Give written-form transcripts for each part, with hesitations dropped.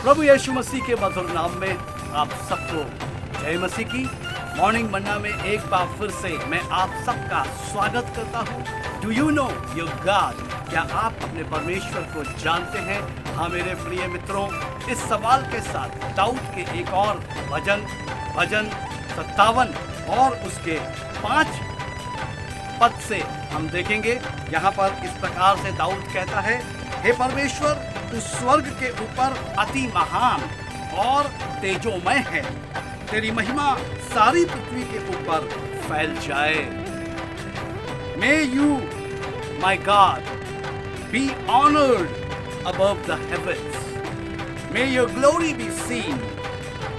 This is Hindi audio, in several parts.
प्रभु यीशु मसीह के मधुर नाम में आप सबको जय मसीह की। मॉर्निंग मन्ना में एक बार फिर से मैं आप सबका स्वागत करता हूँ। Do you know your God? क्या आप अपने परमेश्वर को जानते हैं? हाँ मेरे प्रिय मित्रों, इस सवाल के साथ दाऊद के एक और भजन 57 और उसके 5 पद से हम देखेंगे। यहाँ पर इस प्रकार से दाऊद कहता है, हे परमेश्वर, तू स्वर्ग के ऊपर अति महान और तेजोमय है, तेरी महिमा सारी पृथ्वी के ऊपर फैल जाए। May you, my God, be honored above the heavens. May your glory be seen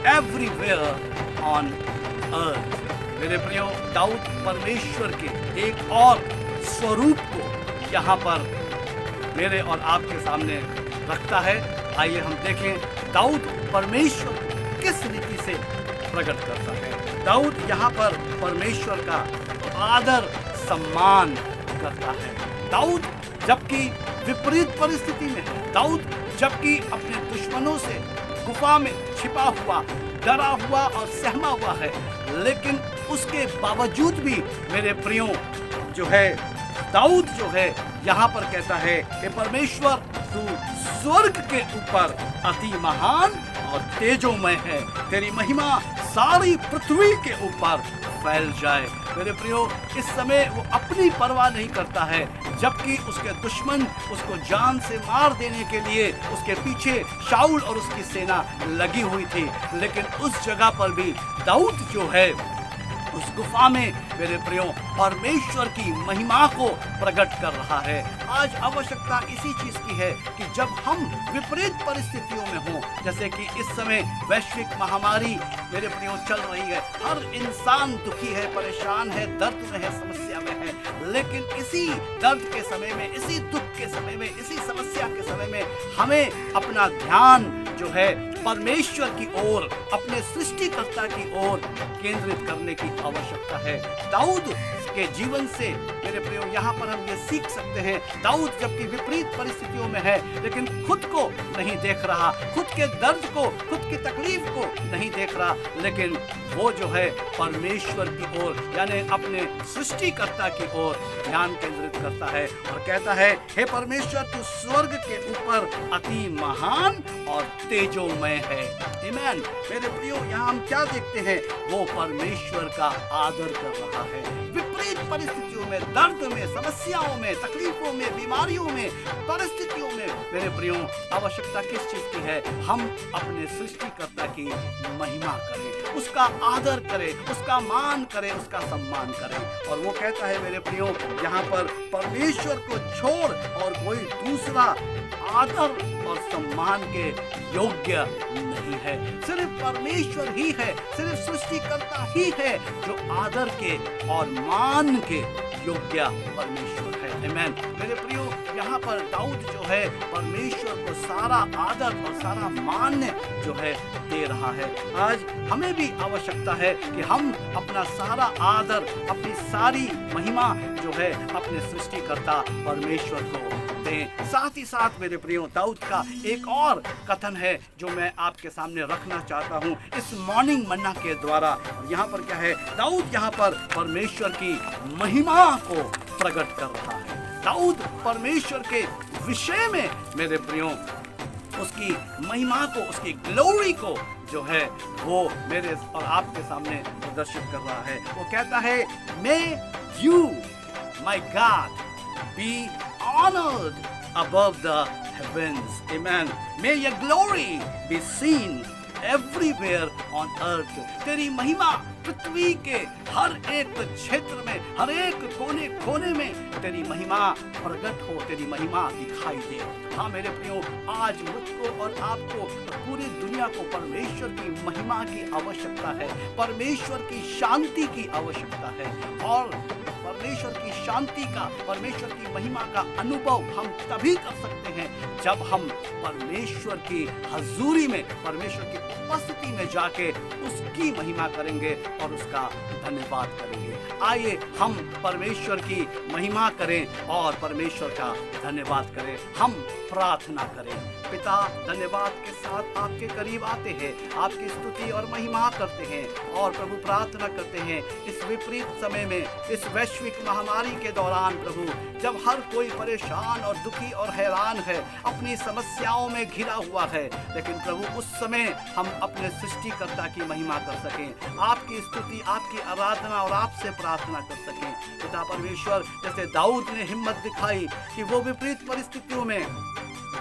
everywhere on earth. मेरे प्रियो, दाऊद परमेश्वर के एक और स्वरूप को यहाँ पर मेरे और आपके सामने रखता है। आइए हम देखें दाऊद परमेश्वर किस रीति से प्रकट करता है। दाऊद यहाँ पर परमेश्वर का आदर सम्मान करता है। दाऊद जबकि विपरीत परिस्थिति में है, दाऊद जबकि अपने दुश्मनों से गुफा में छिपा हुआ, डरा हुआ और सहमा हुआ है, लेकिन उसके बावजूद भी मेरे प्रियो जो है दाऊद जो है यहाँ पर कहता है, हे परमेश्वर, तू स्वर्ग के ऊपर अति महान और तेजोमय है, तेरी महिमा सारी पृथ्वी के ऊपर फैल जाए। मेरे प्रियो, इस समय वो अपनी परवाह नहीं करता है, जबकि उसके दुश्मन उसको जान से मार देने के लिए उसके पीछे शाऊल और उसकी सेना लगी हुई थी, लेकिन उस जगह पर भी दाऊद जो है उस गुफा में मेरे प्रियो परमेश्वर की महिमा को प्रकट कर रहा है। आज आवश्यकता इसी चीज की है कि जब हम विपरीत परिस्थितियों में हों, जैसे कि इस समय वैश्विक महामारी मेरे प्रियो चल रही है, हर इंसान दुखी है, परेशान है, दर्द में है, समस्या में है, लेकिन इसी दर्द के समय में, इसी दुख के समय में, इसी समस्या के समय में हमें अपना ध्यान जो है परमेश्वर की ओर, अपने सृष्टिकर्ता की ओर केंद्रित करने की आवश्यकता है। दाऊद के जीवन से मेरे प्रियो यहाँ पर हम ये सीख सकते हैं, दाऊद जबकि विपरीत परिस्थितियों में है, लेकिन खुद को नहीं देख रहा, खुद के दर्द को, खुद की तकलीफ को नहीं देख रहा, लेकिन वो जो है परमेश्वर की ओर यानी अपने सृष्टिकर्ता की ओर ध्यान केंद्रित करता है और कहता है, हे परमेश्वर, तू स्वर्ग के ऊपर अति महान और तेजोमय है। आमीन। मेरे प्रियो, यहाँ हम क्या देखते हैं? वो परमेश्वर का आदर कर रहा है। विपरीत परिस्थितियों में, दर्द में, समस्याओं में, तकलीफों में, बीमारियों में, परिस्थितियों में मेरे प्रियो आवश्यकता किस चीज की है? हम अपने सृष्टिकर्ता की महिमा करें, उसका आदर करें, उसका मान करें, उसका सम्मान करें। और वो कहता है मेरे प्रियो यहाँ पर, परमेश्वर को छोड़ और कोई दूसरा आदर और सम्मान के योग्य नहीं है। सिर्फ परमेश्वर ही है, सिर्फ सृष्टिकर्ता ही है जो आदर के और मान के योग्य परमेश्वर है। आमीन। मेरे प्रियो, यहाँ पर दाऊद जो है परमेश्वर को सारा आदर और सारा मान जो है दे रहा है। आज हमें भी आवश्यकता है कि हम अपना सारा आदर, अपनी सारी महिमा जो है अपने सृष्टिकर्ता परमेश्वर को दें। साथ ही साथ मेरे प्रियो, दाऊद का एक और कथन है जो मैं आपके सामने रखना चाहता हूँ इस मॉर्निंग मन्ना के द्वारा। यहाँ पर क्या है? दाऊद यहाँ पर परमेश्वर की महिमा को प्रकट कर रहा है। दाऊद परमेश्वर के विषय में मेरे प्रियो उसकी महिमा को, उसकी ग्लोरी को जो है वो मेरे और आपके सामने प्रदर्शित कर रहा है। वो कहता है, may you my God be honored above the heavens. Amen. May your glory be seen everywhere on earth. तेरी महिमा पृथ्वी के हर एक क्षेत्र में, हर एक कोने कोने में तेरी महिमा प्रकट हो, तेरी महिमा दिखाई दे। हाँ मेरे प्रियो, आज मुझको और आपको, पूरी दुनिया को परमेश्वर की महिमा की आवश्यकता है, परमेश्वर की शांति की आवश्यकता है। और परमेश्वर की शांति का, परमेश्वर की महिमा का अनुभव हम तभी कर सकते हैं जब हम परमेश्वर की हजूरी में, परमेश्वर की उपस्थिति में जाके उसकी महिमा करेंगे और उसका धन्यवाद करेंगे। आइए हम परमेश्वर की महिमा करें और परमेश्वर का धन्यवाद करें। हम प्रार्थना करें। पिता, धन्यवाद के साथ आपके करीब आते हैं, आपकी स्तुति और महिमा करते हैं और प्रभु प्रार्थना करते हैं इस विपरीत समय में, इस वैश्विक महामारी के दौरान प्रभु, जब हर कोई परेशान और दुखी और हैरान है, अपनी समस्याओं में घिरा हुआ है, लेकिन प्रभु उस समय हम अपने सृष्टिकर्ता की महिमा कर सकें, आपकी स्तुति, आपकी आराधना और आपसे प्रार्थना कर सकें। पिता परमेश्वर, जैसे दाऊद ने हिम्मत दिखाई कि वो विपरीत परिस्थितियों में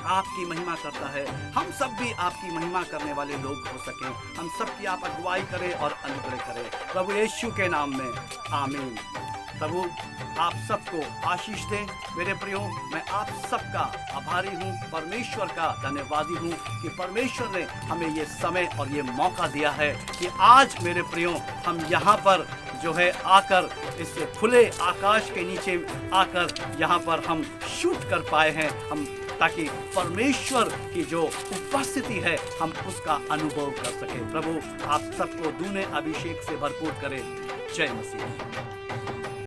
आपकी महिमा करता है, हम सब भी आपकी महिमा करने वाले लोग हो सकें। हम सब की आप अगुवाई करें और अनुग्रह करें प्रभु यीशु के नाम में, आमीन। प्रभु आप सबको आशीष दे। मेरे प्रियो, मैं आप सबका आभारी हूँ, परमेश्वर का धन्यवादी हूँ कि परमेश्वर ने हमें ये समय और ये मौका दिया है कि आज मेरे प्रियो हम यहाँ पर जो है आकर इस खुले आकाश के नीचे आकर यहाँ पर हम शूट कर पाए हैं, हम ताकि परमेश्वर की जो उपस्थिति है हम उसका अनुभव कर सकें। प्रभु आप सबको दूने अभिषेक से भरपूर करें। जय मसीह।